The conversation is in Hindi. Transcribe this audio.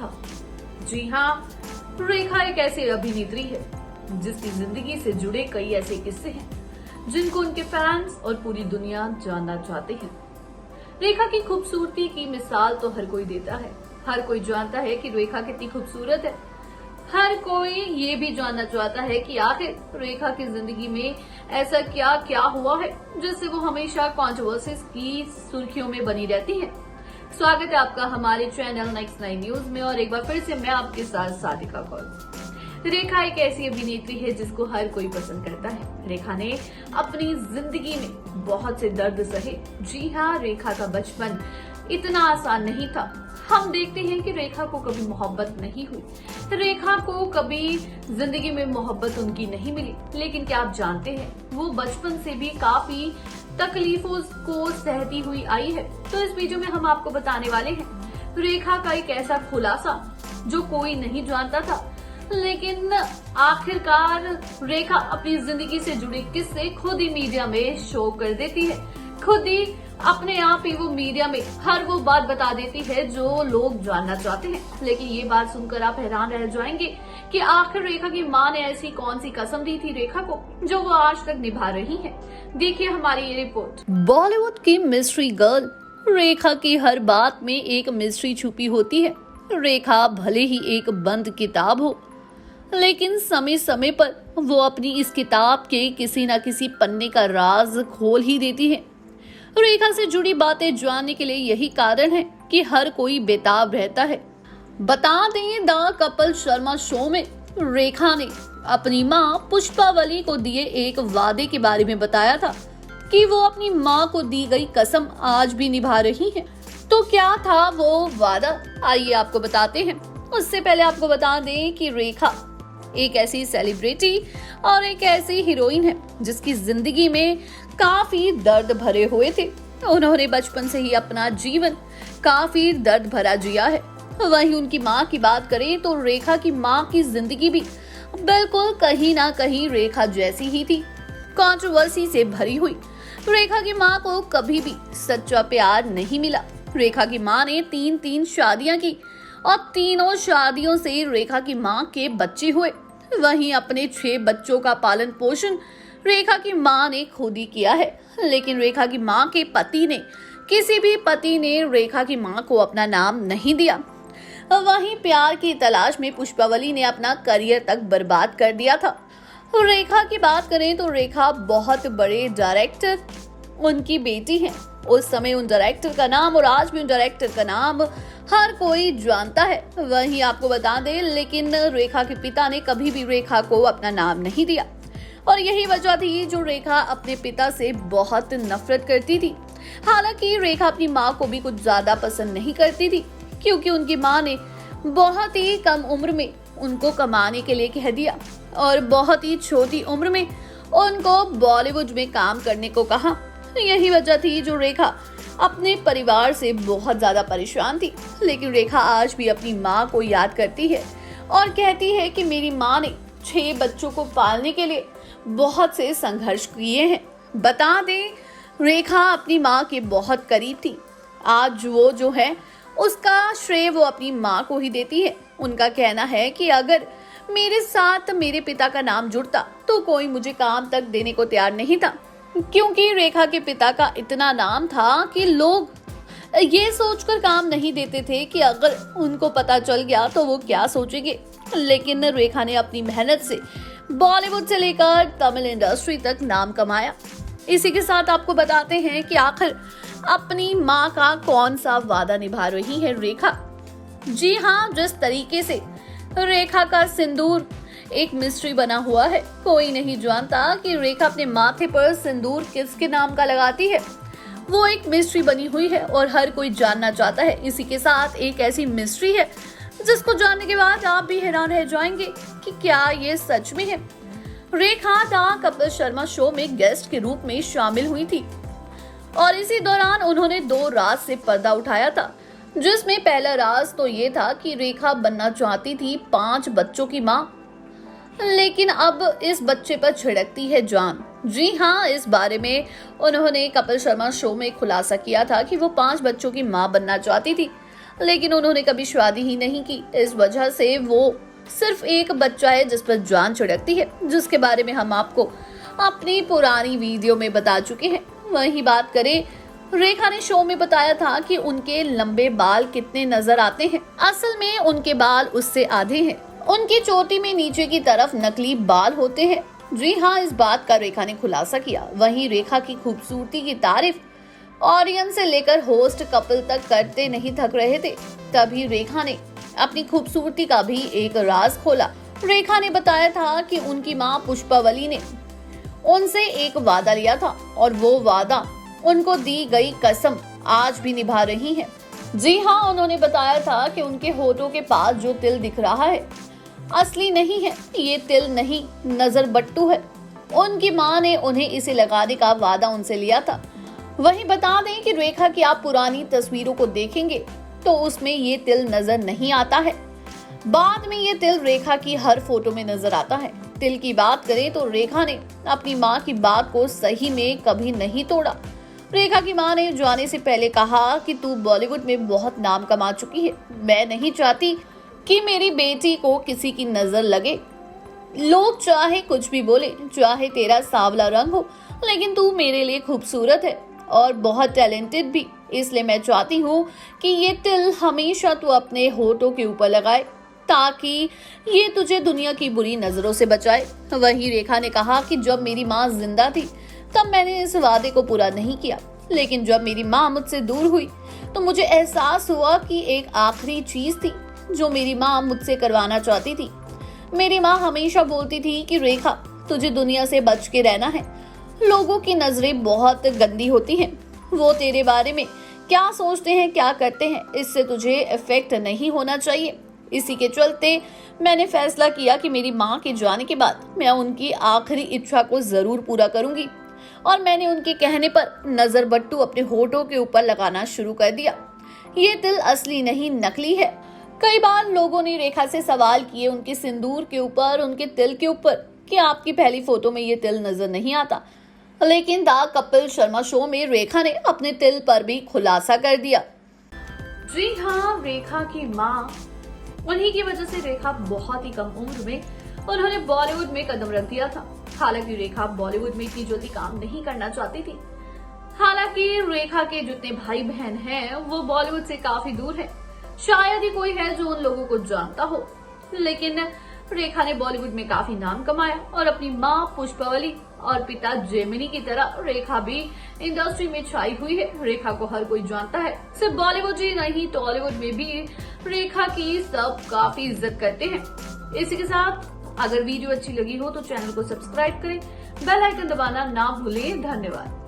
रेखा। जी हाँ, रेखा एक ऐसी अभिनेत्री है जिसकी जिंदगी से जुड़े कई ऐसे किस्से हैं जिनको उनके फैंस और पूरी दुनिया जानना चाहते हैं। रेखा की खूबसूरती की मिसाल तो हर कोई देता है। हर कोई जानता है कि रेखा कितनी खूबसूरत है। हर कोई ये भी जानना चाहता है कि आखिर रेखा की जिंदगी में ऐसा क्या क्या हुआ है जिससे वो हमेशा कंट्रोवर्सीज की सुर्खियों में बनी रहती है। स्वागत है आपका हमारे चैनल नेक्स्ट 9 न्यूज में और एक बार फिर से मैं आपके साथ सादिका कौर। रेखा एक ऐसी अभिनेत्री है जिसको हर कोई पसंद करता है। रेखा ने अपनी जिंदगी में बहुत से दर्द सहे। जी हाँ, रेखा का बचपन इतना आसान नहीं था। हम देखते हैं कि रेखा को कभी मोहब्बत नहीं हुई। रेखा को कभी जिंदगी में मोहब्बत उनकी नहीं मिली। लेकिन क्या आप जानते हैं, वो बचपन से भी काफी तकलीफों को सहती हुई आई है। तो इस वीडियो में हम आपको बताने वाले हैं रेखा का एक ऐसा खुलासा जो कोई नहीं जानता था, लेकिन आखिरकार रेखा अपनी जिंदगी से जुड़े किस्से खुद ही मीडिया में शो कर देती है। खुद ही अपने आप ही वो मीडिया में हर वो बात बता देती है जो लोग जानना चाहते हैं। लेकिन ये बात सुनकर आप हैरान रह जाएंगे कि आखिर रेखा की मां ने ऐसी कौन सी कसम दी थी रेखा को जो वो आज तक निभा रही है। देखिए हमारी ये रिपोर्ट। बॉलीवुड की मिस्ट्री गर्ल रेखा की हर बात में एक मिस्ट्री छुपी होती है। रेखा भले ही एक बंद किताब हो, लेकिन समय समय पर वो अपनी इस किताब के किसी न किसी पन्ने का राज खोल ही देती है। रेखा से जुड़ी बातें जानने के लिए यही कारण है कि हर कोई बेताब रहता है। बता दें, द कपिल शर्मा शो में रेखा ने अपनी मां पुष्पावली को दिए एक वादे के बारे में बताया था कि वो अपनी मां को दी गई कसम आज भी निभा रही है। तो क्या था वो वादा, आइए आपको बताते हैं। उससे पहले आपको बता दें कि रेखा एक ऐसी सेलिब्रिटी और एक ऐसी हीरोइन है जिसकी जिंदगी में काफी दर्द भरे हुए थे। उन्होंने बचपन से ही अपना जीवन काफी दर्द भरा जिया है। वहीं उनकी मां की बात करें तो रेखा की मां की जिंदगी भी बिल्कुल कहीं ना कहीं रेखा जैसी ही थी, कंट्रोवर्सी से भरी हुई। रेखा की मां को कभी भी सच्चा प्यार नहीं मिला। रेखा की मां ने 3 शादियां की और तीनों शादियों से रेखा की मां के बच्चे हुए। वहीं अपने 6 बच्चों का पालन पोषण रेखा की मां ने खुद ही किया है। लेकिन रेखा की मां के किसी भी पति ने रेखा की मां को अपना नाम नहीं दिया। वहीं प्यार की तलाश में पुष्पावली ने अपना करियर तक बर्बाद कर दिया था। रेखा की बात करें तो रेखा बहुत बड़े डायरेक्टर उनकी बेटी है। उस समय उन डायरेक्टर का नाम और आज भी उन डायरेक्टर का नाम हर कोई जानता है। वहीं आपको बता दें, लेकिन रेखा के पिता ने कभी भी रेखा को अपना नाम नहीं दिया और यही वजह थी जो रेखा अपने पिता से बहुत नफरत करती थी। हालांकि रेखा अपनी मां को भी कुछ ज्यादा पसंद नहीं करती थी, क्योंकि उनकी मां ने बहुत ही कम उम्र में उनको कमाने के लिए कह दिया और बहुत ही छोटी उम्र में उनको बॉलीवुड में काम करने को कहा। यही वजह थी जो रेखा अपने परिवार से बहुत ज्यादा परेशान थी। लेकिन रेखा आज भी अपनी मां को याद करती है और कहती है कि मेरी मां ने 6 बच्चों को पालने के लिए बहुत से संघर्ष किए हैं। बता दें, रेखा अपनी मां के बहुत करीब थी। आज वो जो है उसका श्रेय वो अपनी मां को ही देती है। उनका कहना है कि अगर मेरे साथ मेरे पिता का नाम जुड़ता तो कोई मुझे काम तक देने को तैयार नहीं था, क्योंकि रेखा के पिता का इतना नाम था कि लोग ये सोचकर काम नहीं देते थे कि अगर उनको पता चल गया तो वो क्या सोचेंगे। लेकिन रेखा ने अपनी मेहनत से बॉलीवुड से लेकर तमिल इंडस्ट्री तक नाम कमाया। इसी के साथ आपको बताते हैं कि आखिर अपनी मां का कौन सा वादा निभा रही है रेखा। जी हाँ, जिस तरीके से रेखा का सिंदूर एक मिस्ट्री बना हुआ है, कोई नहीं जानता कि रेखा अपने माथे पर सिंदूर किसके नाम का लगाती है। वो एक मिस्ट्री बनी हुई है और हर कोई जानना चाहता है। इसी के साथ एक ऐसी मिस्ट्री है जिसको जानने के बाद आप भी हैरान रह जाएंगे कि क्या ये सच में है। रेखा द कपिल शर्मा शो में गेस्ट के रूप में शामिल हुई थी और इसी दौरान उन्होंने 2 राज से पर्दा उठाया था, जिसमें पहला राज तो ये था कि रेखा बनना चाहती थी 5 बच्चों की मां, लेकिन अब इस बच्चे पर छिड़कती है जान। जी हाँ, इस बारे में उन्होंने कपिल शर्मा शो में खुलासा किया था कि वो 5 बच्चों की मां बनना चाहती थी। लेकिन उन्होंने कभी शादी ही नहीं की। इस वजह से वो सिर्फ एक बच्चा है जिस पर जान छिड़कती है, जिसके बारे में हम आपको अपनी पुरानी वीडियो में बता चुके हैं। वही बात करें, रेखा ने शो में बताया था कि उनके लंबे बाल कितने नजर आते हैं। असल में उनके बाल उससे आधे हैं। उनकी चोटी में नीचे की तरफ नकली बाल होते हैं। जी हाँ, इस बात का रेखा ने खुलासा किया। वहीं रेखा की खूबसूरती की तारीफ ऑडियंस से लेकर होस्ट कपल तक करते नहीं थक रहे थे। तभी रेखा ने अपनी खूबसूरती का भी एक राज खोला। रेखा ने बताया था कि उनकी मां पुष्पावली ने उनसे एक वादा लिया था और वो वादा, उनको दी गई कसम आज भी निभा रही हैं। जी हाँ, उन्होंने बताया था कि उनके होठों के पास जो तिल दिख रहा है असली नहीं है, ये तिल नहीं नजर बट्टू है। उनकी मां ने उन्हें इसे लगाने का वादा उनसे लिया था। वहीं बता दें कि रेखा की आप पुरानी तस्वीरों को देखेंगे तो उसमें ये तिल नजर नहीं आता है। बाद में ये तिल रेखा की हर फोटो में नजर आता है। तिल की बात करें तो रेखा ने अपनी मां की बात को सही में कभी नहीं तोड़ा। रेखा की मां ने जाने से पहले कहा कि तू बॉलीवुड में बहुत नाम कमा चुकी है, मैं नहीं चाहती कि मेरी बेटी को किसी की नजर लगे। लोग चाहे कुछ भी बोले, चाहे तेरा सांवला रंग हो, लेकिन तू मेरे लिए खूबसूरत है और बहुत टैलेंटेड भी। इसलिए मैं चाहती हूँ कि ये तिल हमेशा तू अपने होठों के ऊपर लगाए ताकि ये तुझे दुनिया की बुरी नजरों से बचाए। वहीं रेखा ने कहा कि जब मेरी माँ जिंदा थी तब मैंने इस वादे को पूरा नहीं किया, लेकिन जब मेरी माँ मुझसे दूर हुई तो मुझे एहसास हुआ कि एक आखिरी चीज थी जो मेरी माँ मुझसे करवाना चाहती थी। मेरी माँ हमेशा बोलती थी कि रेखा, तुझे दुनिया से बच के रहना है। लोगों की नजरें बहुत गंदी होती हैं, वो तेरे बारे में क्या सोचते हैं, क्या करते हैं, इससे तुझे इफेक्ट नहीं होना चाहिए। इसी के चलते मैंने फैसला किया कि मेरी माँ के जाने के बाद मैं उनकी आखिरी इच्छा को जरूर पूरा करूंगी और मैंने उनके कहने पर नजर बट्टू अपने होठों के ऊपर लगाना शुरू कर दिया। ये तिल असली नहीं नकली है। कई बार लोगों ने रेखा से सवाल किए उनके सिंदूर के ऊपर, उनके तिल के ऊपर, कि आपकी पहली फोटो में ये तिल नजर नहीं आता, लेकिन द कपिल शर्मा शो में रेखा ने अपने तिल पर भी खुलासा कर दिया। जी हाँ, रेखा की माँ, उन्हीं की वजह से रेखा बहुत ही कम उम्र में उन्होंने बॉलीवुड में कदम रख दिया था। हालांकि रेखा बॉलीवुड में इतनी जल्दी काम नहीं करना चाहती थी। हालांकि रेखा के जितने भाई बहन हैं वो बॉलीवुड से काफी दूर है। शायद ही कोई है जो उन लोगों को जानता हो, लेकिन रेखा ने बॉलीवुड में काफी नाम कमाया और अपनी माँ पुष्पावली और पिता जेमिनी की तरह रेखा भी इंडस्ट्री में छाई हुई है। रेखा को हर कोई जानता है, सिर्फ बॉलीवुड ही नहीं टॉलीवुड में भी रेखा की सब काफी इज्जत करते हैं। इसी के साथ अगर वीडियो अच्छी लगी हो तो चैनल को सब्सक्राइब करें, बेल आइकन दबाना ना भूलें। धन्यवाद।